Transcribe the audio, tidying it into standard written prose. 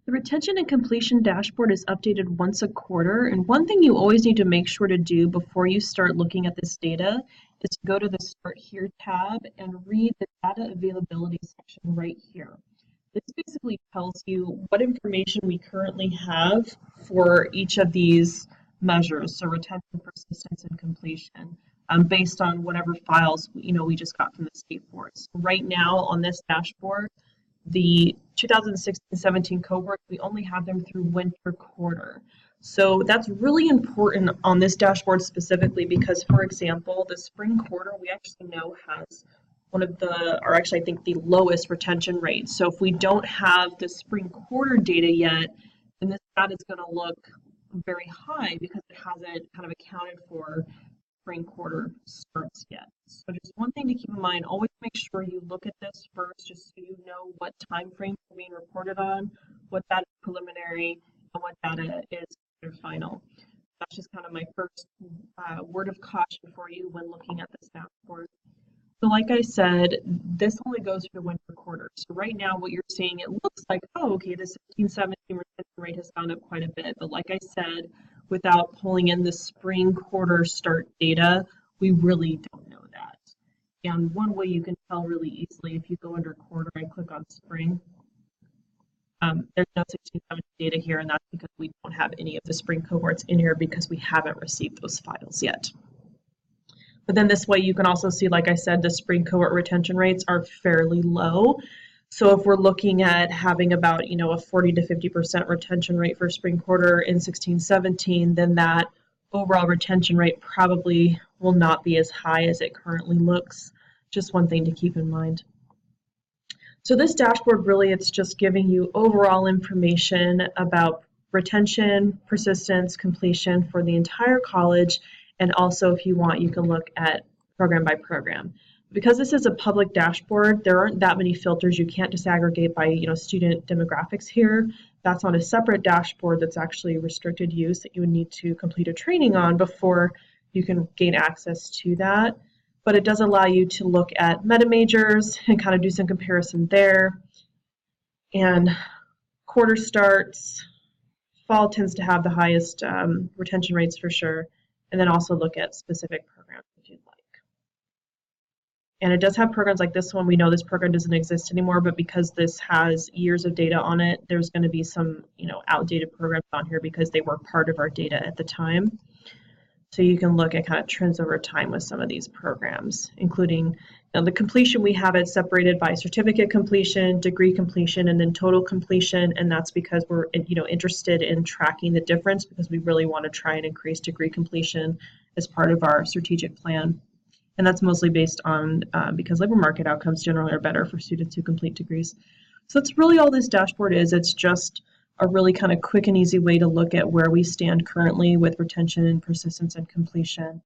The retention and completion dashboard is updated once a quarter, and one thing you always need to make sure to do before you start looking at this data is to go to the Start Here tab and read the data availability section right here. This basically tells you what information we currently have for each of these measures, so retention, persistence, and completion, based on whatever files we just got from the state board. So right now on this dashboard, the 2016-17 cohort, we only have them through winter quarter. So that's really important on this dashboard specifically because, for example, the spring quarter we actually know has one of the, or actually I think the lowest retention rates. So if we don't have the spring quarter data yet, then this data is going to look very high because it hasn't kind of accounted for spring quarter starts yet. So just one thing to keep in mind, always make sure you look at this first just so you know what time frame are being reported on, what data is preliminary, and what data is final. That's just kind of my first word of caution for you when looking at this dashboard. So like I said, this only goes for the winter quarter. So right now what you're seeing, it looks like, oh, okay, the 16-17 retention rate has gone up quite a bit. But like I said, without pulling in the spring quarter start data, we really don't know that. And one way you can tell really easily, if you go under quarter and click on spring, there's no 16-17 data here, and that's because we don't have any of the spring cohorts in here because we haven't received those files yet. But then this way you can also see, like I said, the spring cohort retention rates are fairly low. So if we're looking at having about, a 40 to 50% retention rate for spring quarter in 16-17, then that overall retention rate probably will not be as high as it currently looks. Just one thing to keep in mind. So this dashboard, really, it's just giving you overall information about retention, persistence, completion for the entire college. And also, if you want, you can look at program by program. Because this is a public dashboard, there aren't that many filters. You can't disaggregate by student demographics here. That's on a separate dashboard that's actually restricted use that you would need to complete a training on before you can gain access to that. But it does allow you to look at meta majors and kind of do some comparison there. And quarter starts, fall tends to have the highest retention rates for sure. And then also look at specific programs if you'd like. And it does have programs like this one. We know this program doesn't exist anymore, but because this has years of data on it, there's going to be some, outdated programs on here because they were part of our data at the time. So you can look at kind of trends over time with some of these programs, including the completion. We have it separated by certificate completion, degree completion, and then total completion. And that's because we're, interested in tracking the difference because we really want to try and increase degree completion as part of our strategic plan. And that's mostly based on because labor market outcomes generally are better for students who complete degrees. So that's really all this dashboard is. It's just a really kind of quick and easy way to look at where we stand currently with retention and persistence and completion.